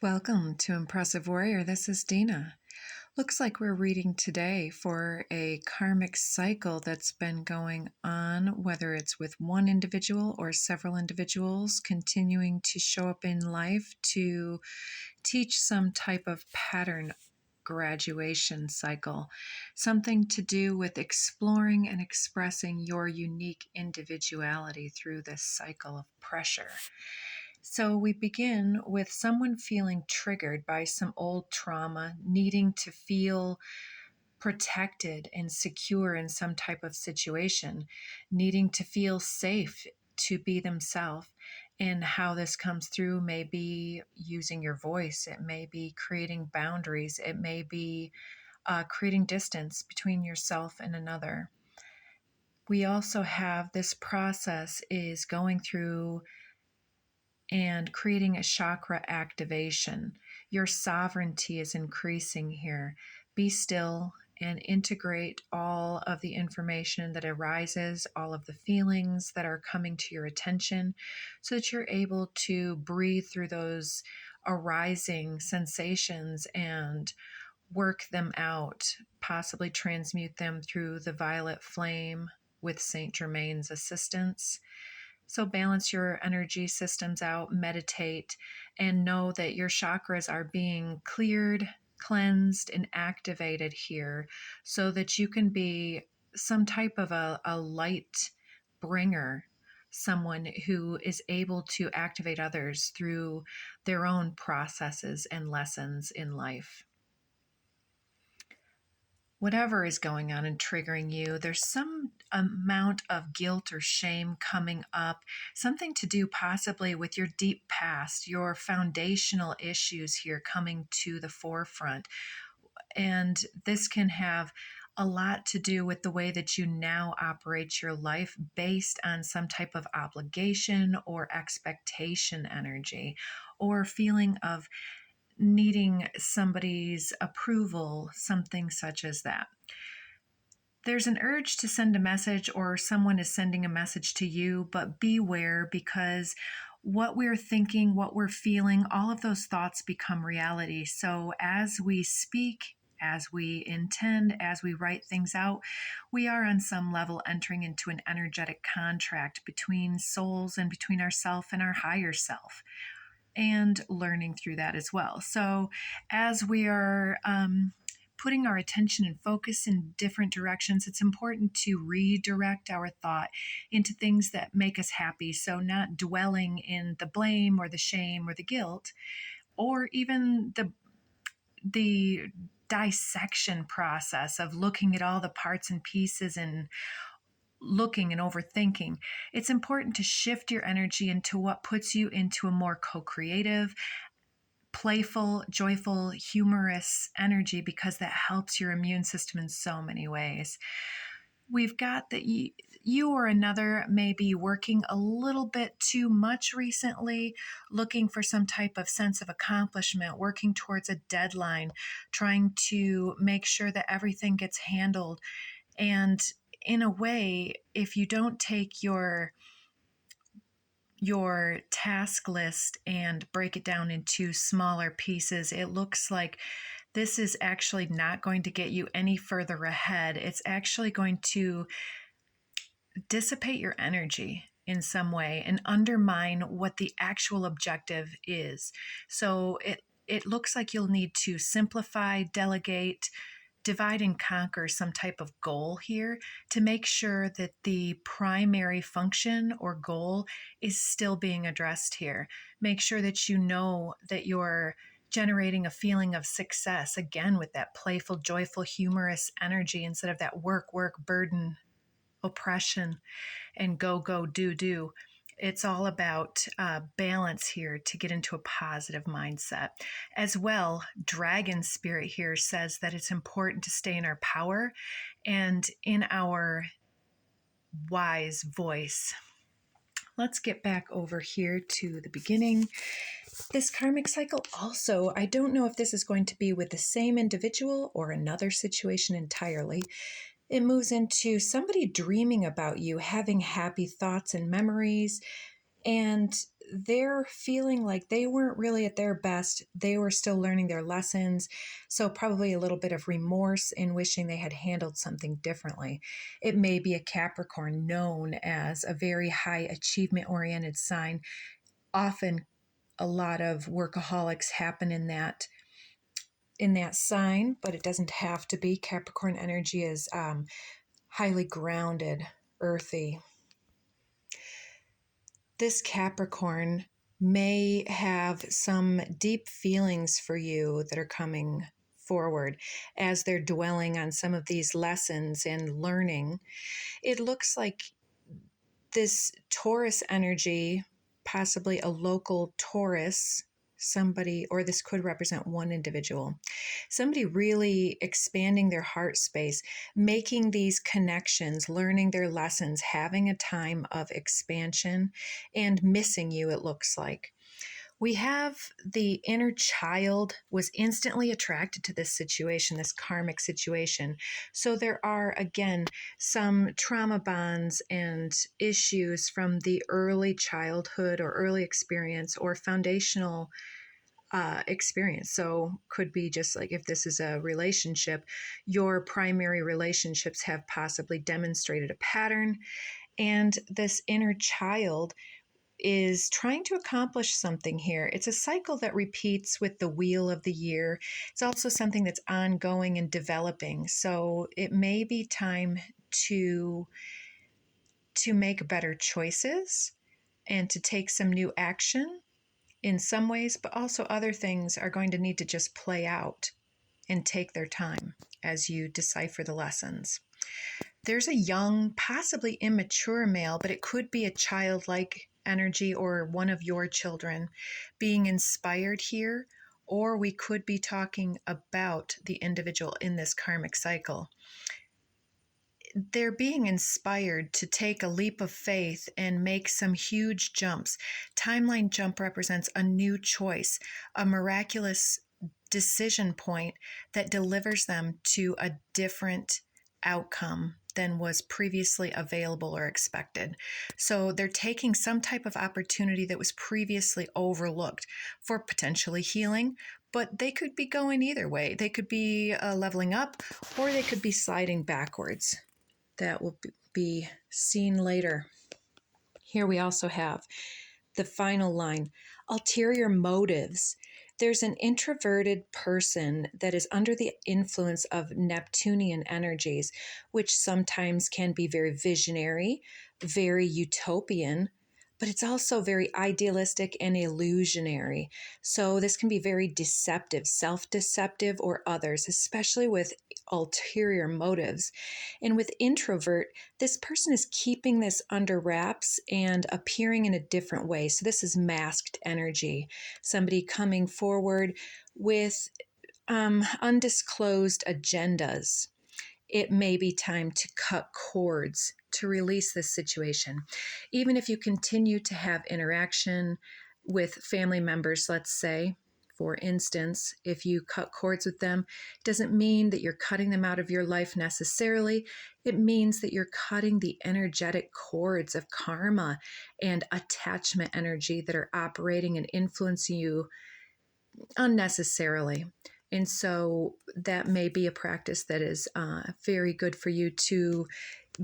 Welcome to Impressive Warrior. This is Dina. Looks like we're reading today for a karmic cycle that's been going on, whether it's with one individual or several individuals continuing to show up in life to teach some type of pattern graduation cycle, something to do with exploring and expressing your unique individuality through this cycle of pressure. So we begin with someone feeling triggered by some old trauma, needing to feel protected and secure in some type of situation, needing to feel safe to be themselves. And how this comes through may be using your voice, it may be creating boundaries, it may be creating distance between yourself and another. We also have this process is going through and creating a chakra activation. Your sovereignty is increasing here. Be still and integrate all of the information that arises, all of the feelings that are coming to your attention, so that you're able to breathe through those arising sensations and work them out, possibly transmute them through the violet flame with Saint Germain's assistance. So balance your energy systems out, meditate, and know that your chakras are being cleared, cleansed, and activated here so that you can be some type of a light bringer, someone who is able to activate others through their own processes and lessons in life. Whatever is going on and triggering you, there's some amount of guilt or shame coming up, something to do possibly with your deep past, your foundational issues here coming to the forefront. And this can have a lot to do with the way that you now operate your life based on some type of obligation or expectation energy, or feeling of needing somebody's approval, something such as that. There's an urge to send a message, or someone is sending a message to you, but beware, because what we're thinking, what we're feeling, all of those thoughts become reality. So as we speak, as we intend, as we write things out, we are on some level entering into an energetic contract between souls and between ourself and our higher self, and learning through that as well. So as we are putting our attention and focus in different directions, it's important to redirect our thought into things that make us happy. So not dwelling in the blame or the shame or the guilt, or even the dissection process of looking at all the parts and pieces and looking and overthinking. It's important to shift your energy into what puts you into a more co-creative, playful, joyful, humorous energy, because that helps your immune system in so many ways. We've got that you or another may be working a little bit too much recently, looking for some type of sense of accomplishment, working towards a deadline, trying to make sure that everything gets handled. And in a way, if you don't take your task list and break it down into smaller pieces, it looks like this is actually not going to get you any further ahead. It's actually going to dissipate your energy in some way and undermine what the actual objective is. So it looks like you'll need to simplify, delegate, divide and conquer some type of goal here to make sure that the primary function or goal is still being addressed here. Make sure that you know that you're generating a feeling of success, again, with that playful, joyful, humorous energy instead of that work, burden, oppression, and go, do. It's all about balance here to get into a positive mindset. As well, Dragon Spirit here says that it's important to stay in our power and in our wise voice. Let's get back over here to the beginning. This karmic cycle also, I don't know if this is going to be with the same individual or another situation entirely. It moves into somebody dreaming about you, having happy thoughts and memories, and they're feeling like they weren't really at their best. They were still learning their lessons. So probably a little bit of remorse in wishing they had handled something differently. It may be a Capricorn, known as a very high achievement oriented sign. Often a lot of workaholics happen in that sign, but it doesn't have to be. Capricorn energy is highly grounded, earthy. This Capricorn may have some deep feelings for you that are coming forward as they're dwelling on some of these lessons and learning. It looks like this Taurus energy, possibly a local Taurus, somebody, or this could represent one individual, somebody really expanding their heart space, making these connections, learning their lessons, having a time of expansion, and missing you, it looks like. We have the inner child was instantly attracted to this situation, this karmic situation. So there are, again, some trauma bonds and issues from the early childhood or early experience or foundational experience. So could be just like if this is a relationship, your primary relationships have possibly demonstrated a pattern, and this inner child is trying to accomplish something here. It's a cycle that repeats with the wheel of the year. It's also something that's ongoing and developing. So it may be time to make better choices and to take some new action in some ways, but also other things are going to need to just play out and take their time as you decipher the lessons. There's a young, possibly immature male, but it could be a childlike energy or one of your children being inspired here, or we could be talking about the individual in this karmic cycle. They're being inspired to take a leap of faith and make some huge jumps. Timeline jump represents a new choice, a miraculous decision point that delivers them to a different outcome than was previously available or expected. So they're taking some type of opportunity that was previously overlooked for potentially healing, but they could be going either way. They could be leveling up, or they could be sliding backwards. That will be seen later. Here we also have the final line, ulterior motives. There's an introverted person that is under the influence of Neptunian energies, which sometimes can be very visionary, very utopian, but it's also very idealistic and illusionary. So this can be very deceptive, self-deceptive, or others, especially with ulterior motives. And with introvert, this person is keeping this under wraps and appearing in a different way. So this is masked energy, somebody coming forward with undisclosed agendas. It may be time to cut cords to release this situation. Even if you continue to have interaction with family members, let's say, for instance, if you cut cords with them, it doesn't mean that you're cutting them out of your life necessarily. It means that you're cutting the energetic cords of karma and attachment energy that are operating and influencing you unnecessarily. And so that may be a practice that is very good for you to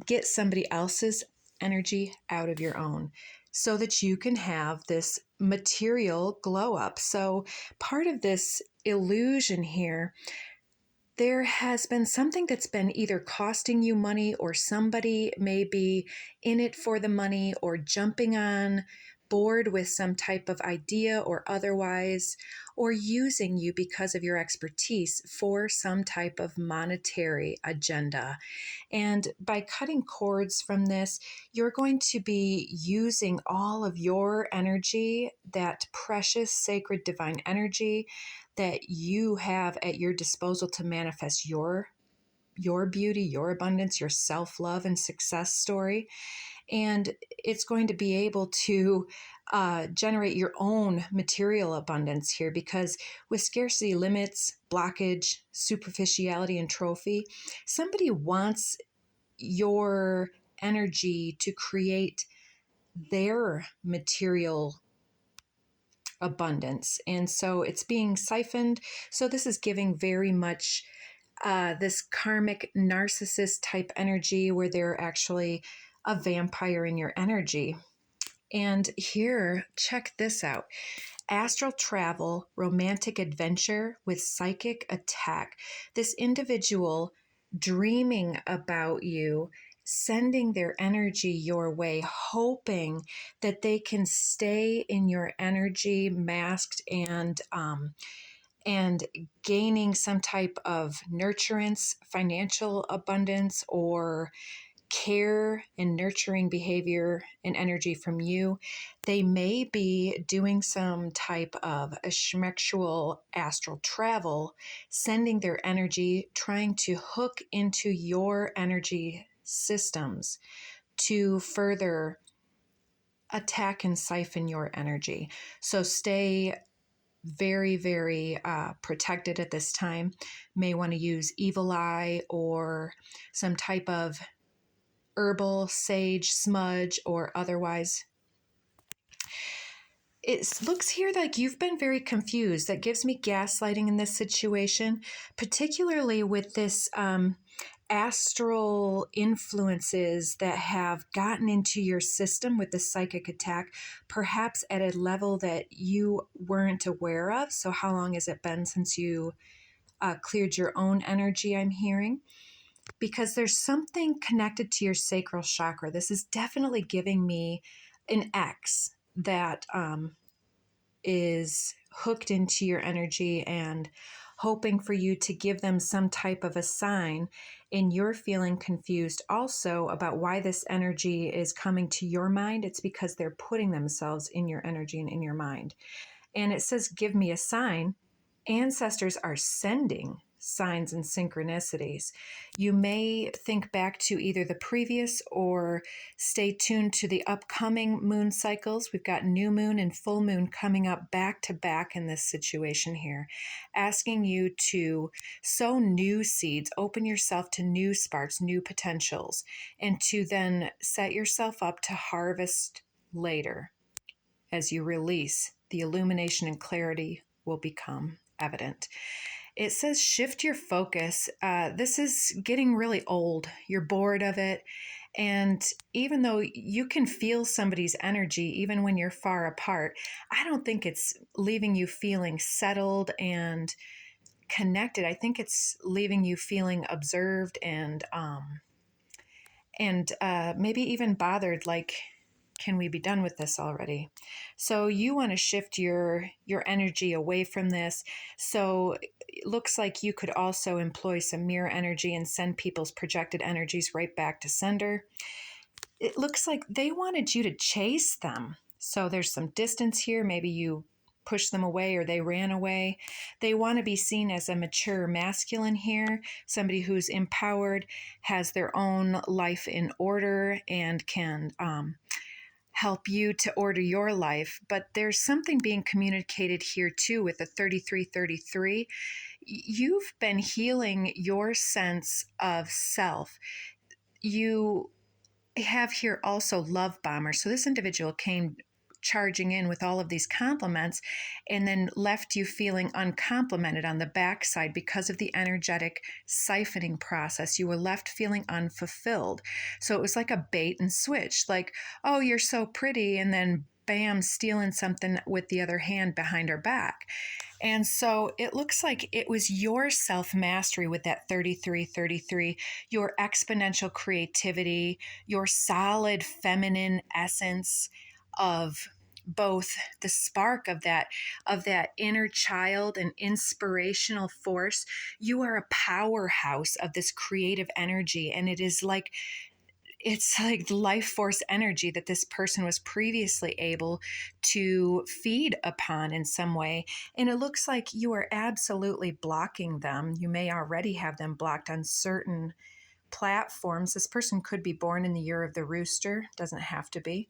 get somebody else's energy out of your own so that you can have this material glow up. So part of this illusion here, there has been something that's been either costing you money, or somebody may be in it for the money or jumping on board with some type of idea or otherwise, or using you because of your expertise for some type of monetary agenda. And by cutting cords from this, you're going to be using all of your energy, that precious, sacred, divine energy that you have at your disposal to manifest your beauty, your abundance, your self-love and success story. And it's going to be able to generate your own material abundance here, because with scarcity limits, blockage, superficiality, and trophy, somebody wants your energy to create their material abundance. And so it's being siphoned. So this is giving very much this karmic narcissist type energy where they're actually a vampire in your energy. And here, check this out: astral travel, romantic adventure with psychic attack. This individual dreaming about you, sending their energy your way, hoping that they can stay in your energy masked and gaining some type of nurturance, financial abundance, or care and nurturing behavior and energy from you. They may be doing some type of a schmexual astral travel, sending their energy, trying to hook into your energy systems to further attack and siphon your energy. So stay very, very protected at this time. May want to use evil eye or some type of herbal, sage, smudge, or otherwise. It looks here like you've been very confused. That gives me gaslighting in this situation, particularly with this astral influences that have gotten into your system with the psychic attack, perhaps at a level that you weren't aware of. So how long has it been since you cleared your own energy, I'm hearing? Because there's something connected to your sacral chakra. This is definitely giving me an X that is hooked into your energy and hoping for you to give them some type of a sign. And you're feeling confused also about why this energy is coming to your mind. It's because they're putting themselves in your energy and in your mind. And it says, give me a sign. Ancestors are sending signs and synchronicities. You may think back to either the previous or stay tuned to the upcoming moon cycles. We've got new moon and full moon coming up back to back in this situation here, asking you to sow new seeds, open yourself to new sparks, new potentials, and to then set yourself up to harvest later. As you release, the illumination and clarity will become evident. It says shift your focus. This is getting really old. You're bored of it. And even though you can feel somebody's energy, even when you're far apart, I don't think it's leaving you feeling settled and connected. I think it's leaving you feeling observed and maybe even bothered, like, can we be done with this already? So you want to shift your energy away from this. So it looks like you could also employ some mirror energy and send people's projected energies right back to sender. It looks like they wanted you to chase them. So there's some distance here. Maybe you pushed them away or they ran away. They want to be seen as a mature masculine here, somebody who's empowered, has their own life in order, and can help you to order your life. But there's something being communicated here too with the 3333. You've been healing your sense of self. You have here also love bomber. So this individual came charging in with all of these compliments and then left you feeling uncomplimented on the backside because of the energetic siphoning process. You were left feeling unfulfilled. So it was like a bait and switch, like, oh, you're so pretty, and then bam, stealing something with the other hand behind her back. And so it looks like it was your self-mastery with that 3333, your exponential creativity, your solid feminine essence of both the spark of that inner child and inspirational force. You are a powerhouse of this creative energy, and it's like life force energy that this person was previously able to feed upon in some way. And it looks like you are absolutely blocking them. You may already have them blocked on certain platforms. This person could be born in the year of the rooster, doesn't have to be.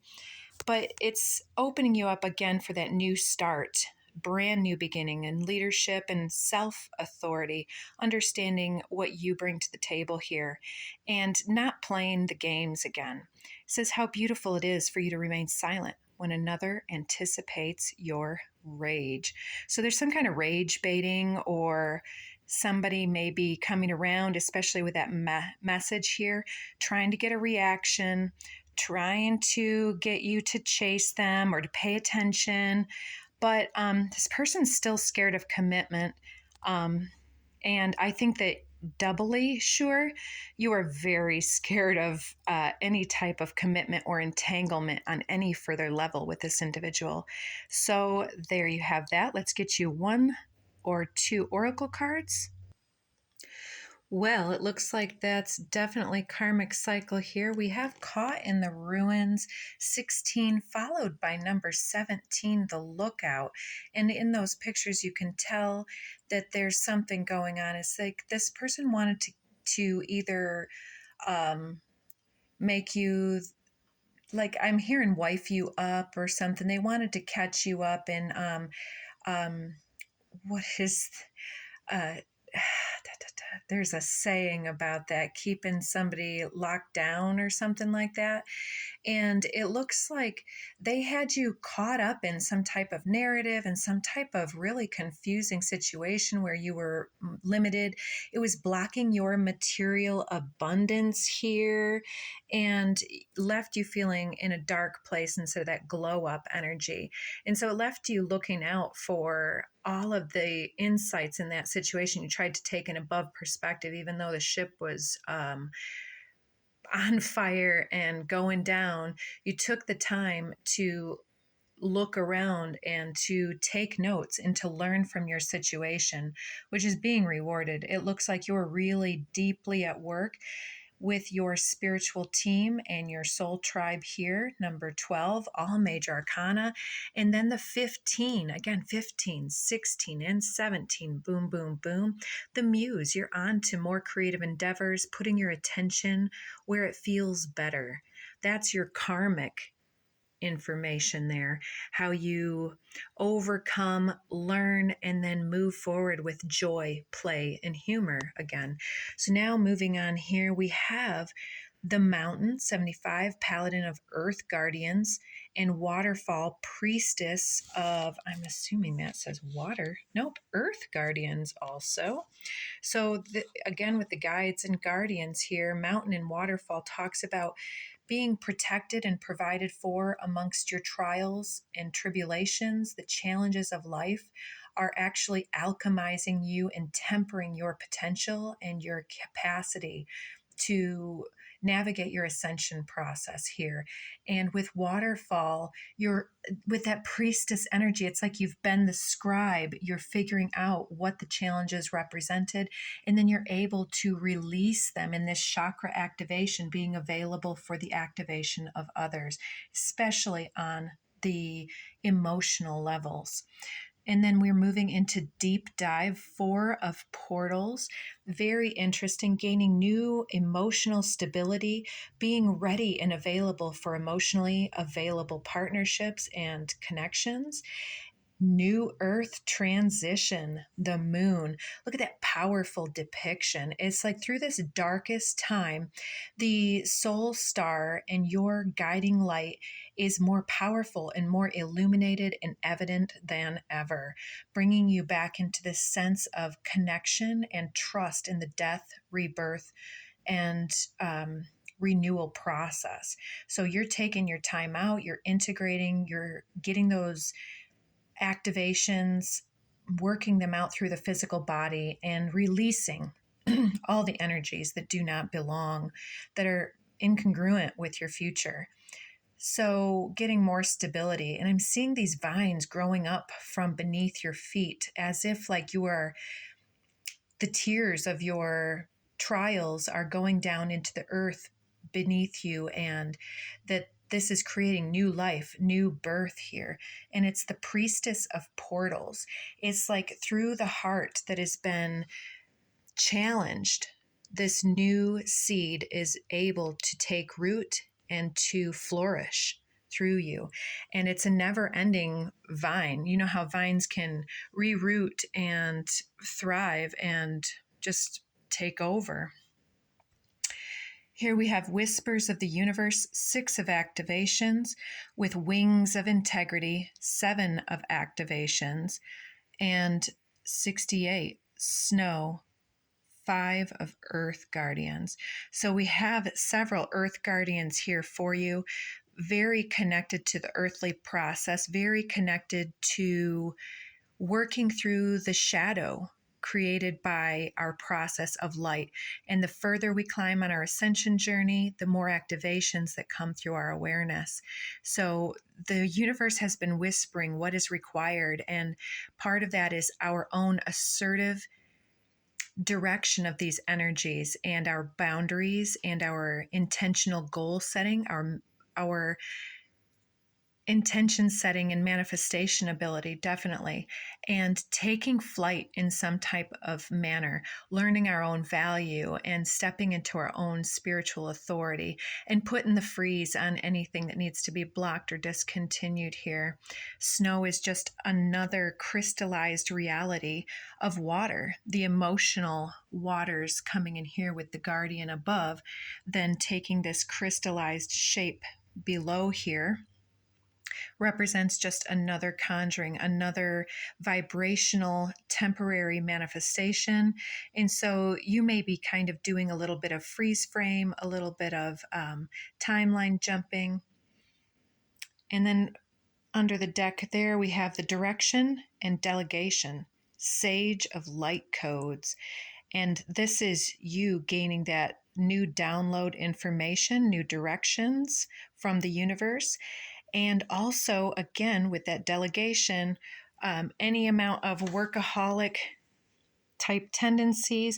But it's opening you up again for that new start, brand new beginning in leadership and self-authority, understanding what you bring to the table here and not playing the games again. It says how beautiful it is for you to remain silent. when another anticipates your rage. So there's some kind of rage baiting, or somebody may be coming around, especially with that message here, trying to get a reaction, trying to get you to chase them or to pay attention. But this person's still scared of commitment. And I think that doubly sure, you are very scared of any type of commitment or entanglement on any further level with this individual. So there you have that. Let's get you 1 or 2 oracle cards. Well, it looks like that's definitely karmic cycle here. We have Caught in the Ruins, 16, followed by number 17, The Lookout. And in those pictures, you can tell that there's something going on. It's like this person wanted to either make you, like, I'm hearing wife you up or something. They wanted to catch you up in, what is... there's a saying about that, keeping somebody locked down or something like that. And it looks like they had you caught up in some type of narrative and some type of really confusing situation where you were limited. It was blocking your material abundance here and left you feeling in a dark place instead of that glow up energy. And so it left you looking out for all of the insights in that situation. You tried to take an above perspective, even though the ship was on fire and going down. You took the time to look around and to take notes and to learn from your situation, which is being rewarded. It looks like you're really deeply at work with your spiritual team and your soul tribe here, number 12, all major arcana. And then the 15, again, 15, 16, and 17, boom, boom, boom. The Muse, you're on to more creative endeavors, putting your attention where it feels better. That's your karmic information there, how you overcome, learn, and then move forward with joy, play, and humor again. So now moving on here, we have the Mountain, 75, Paladin of Earth Guardians, and Waterfall, Priestess of, I'm assuming that says water. Nope, Earth Guardians also. So again, with the guides and guardians here, Mountain and Waterfall talks about being protected and provided for amongst your trials and tribulations. The challenges of life are actually alchemizing you and tempering your potential and your capacity to navigate your ascension process here. And with Waterfall, you're with that priestess energy. It's like you've been the scribe. You're figuring out what the challenges represented, and then you're able to release them in this chakra activation, being available for the activation of others, especially on the emotional levels. And then we're moving into deep dive 4 of portals. Very interesting, gaining new emotional stability, being ready and available for emotionally available partnerships and connections. New Earth transition, the moon. Look at that powerful depiction. It's like through this darkest time, the soul star and your guiding light is more powerful and more illuminated and evident than ever, bringing you back into this sense of connection and trust in the death, rebirth, and renewal process. So you're taking your time out, you're integrating, you're getting those activations, working them out through the physical body, and releasing all the energies that do not belong, that are incongruent with your future. So getting more stability. And I'm seeing these vines growing up from beneath your feet, as if like you are, the tears of your trials are going down into the earth beneath you, and that this is creating new life, new birth here. And it's the priestess of portals. It's like through the heart that has been challenged, this new seed is able to take root and to flourish through you. And it's a never ending vine. You know how vines can reroot and thrive and just take over. Here we have Whispers of the Universe, 6 of activations, with Wings of Integrity, 7 of activations, and 68, Snow, 5 of Earth Guardians. So we have several Earth Guardians here for you, very connected to the earthly process, very connected to working through the shadow created by our process of light. And the further we climb on our ascension journey, the more activations that come through our awareness. So the universe has been whispering what is required. And part of that is our own assertive direction of these energies and our boundaries and our intentional goal setting, our intention setting and manifestation ability, definitely, and taking flight in some type of manner, learning our own value and stepping into our own spiritual authority and putting the freeze on anything that needs to be blocked or discontinued here. Snow is just another crystallized reality of water, the emotional waters coming in here with the guardian above, then taking this crystallized shape below here represents just another conjuring, another vibrational temporary manifestation. And so you may be kind of doing a little bit of freeze frame, a little bit of timeline jumping. And then under the deck there, we have the direction and delegation, Sage of Light Codes. And this is you gaining that new download information, new directions from the universe. And also, again, with that delegation, any amount of workaholic type tendencies,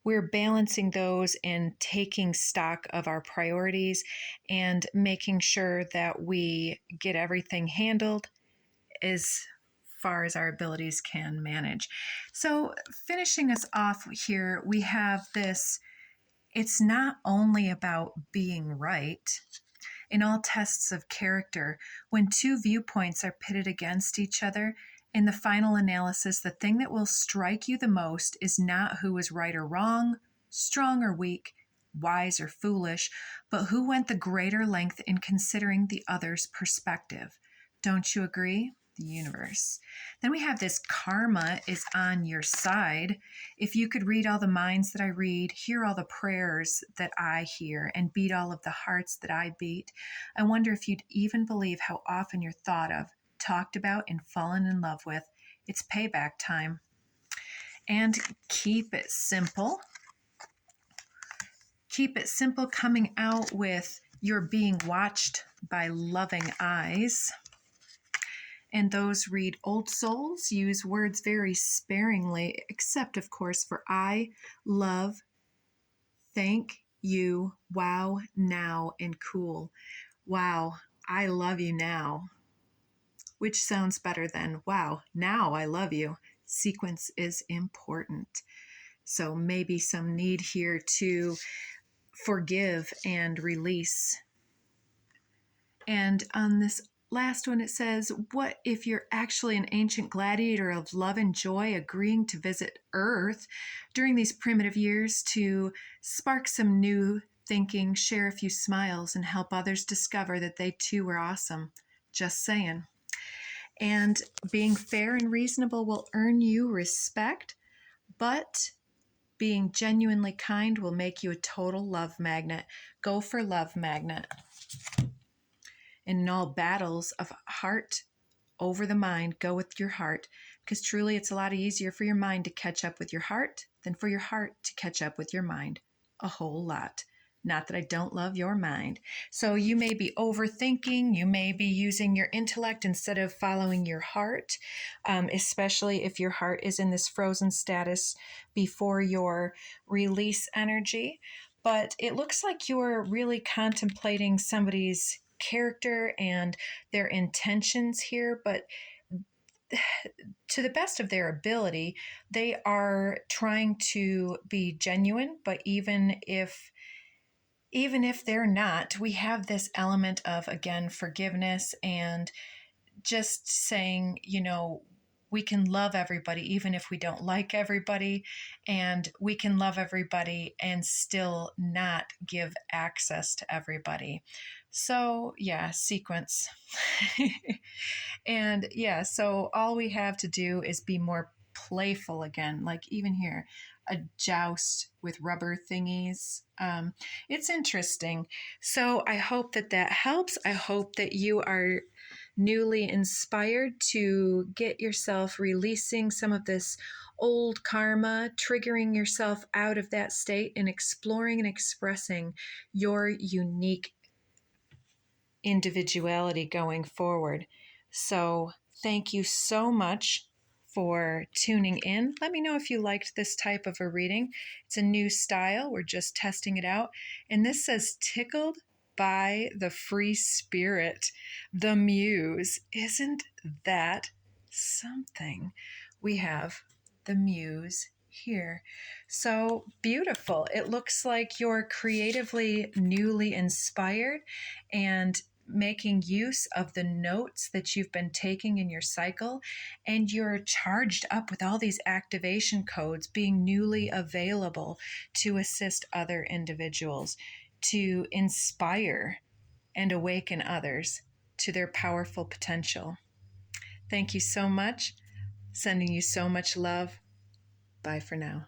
we're balancing those and taking stock of our priorities and making sure that we get everything handled as far as our abilities can manage. So finishing us off here, we have this, it's not only about being right. In all tests of character, when two viewpoints are pitted against each other, in the final analysis, the thing that will strike you the most is not who was right or wrong, strong or weak, wise or foolish, but who went the greater length in considering the other's perspective. Don't you agree? The universe. Then we have this karma is on your side. If you could read all the minds that I read, hear all the prayers that I hear, and beat all of the hearts that I beat, I wonder if you'd even believe how often you're thought of, talked about, and fallen in love with. It's payback time. And keep it simple. Keep it simple, coming out with you're being watched by loving eyes. And those read old souls, use words very sparingly, except, of course, for I, love, thank you, wow, now, and cool. Wow, I love you now. Which sounds better than, wow, now I love you. Sequence is important. So maybe some need here to forgive and release. And on this last one, it says, what if you're actually an ancient gladiator of love and joy agreeing to visit Earth during these primitive years to spark some new thinking, share a few smiles, and help others discover that they too were awesome? Just saying. And being fair and reasonable will earn you respect, but being genuinely kind will make you a total love magnet. Go for love magnet. In all battles of heart over the mind, go with your heart, because truly it's a lot easier for your mind to catch up with your heart than for your heart to catch up with your mind. A whole lot. Not that I don't love your mind. So you may be overthinking, you may be using your intellect instead of following your heart, especially if your heart is in this frozen status before your release energy. But it looks like you're really contemplating somebody's character and their intentions here, but to the best of their ability, they are trying to be genuine. But even if they're not, we have this element of, again, forgiveness and just saying, we can love everybody even if we don't like everybody, and we can love everybody and still not give access to everybody. So, yeah, sequence. And yeah, so all we have to do is be more playful again. Like even here, a joust with rubber thingies. It's interesting. So I hope that that helps. I hope that you are newly inspired to get yourself releasing some of this old karma, triggering yourself out of that state, and exploring and expressing your unique individuality going forward. So, thank you so much for tuning in. Let me know if you liked this type of a reading. It's a new style, we're just testing it out. And this says, tickled by the free spirit, the Muse. Isn't that something? We have the Muse here. So beautiful. It looks like you're creatively newly inspired and making use of the notes that you've been taking in your cycle, and you're charged up with all these activation codes being newly available to assist other individuals to inspire and awaken others to their powerful potential. Thank you so much. Sending you so much love. Bye for now.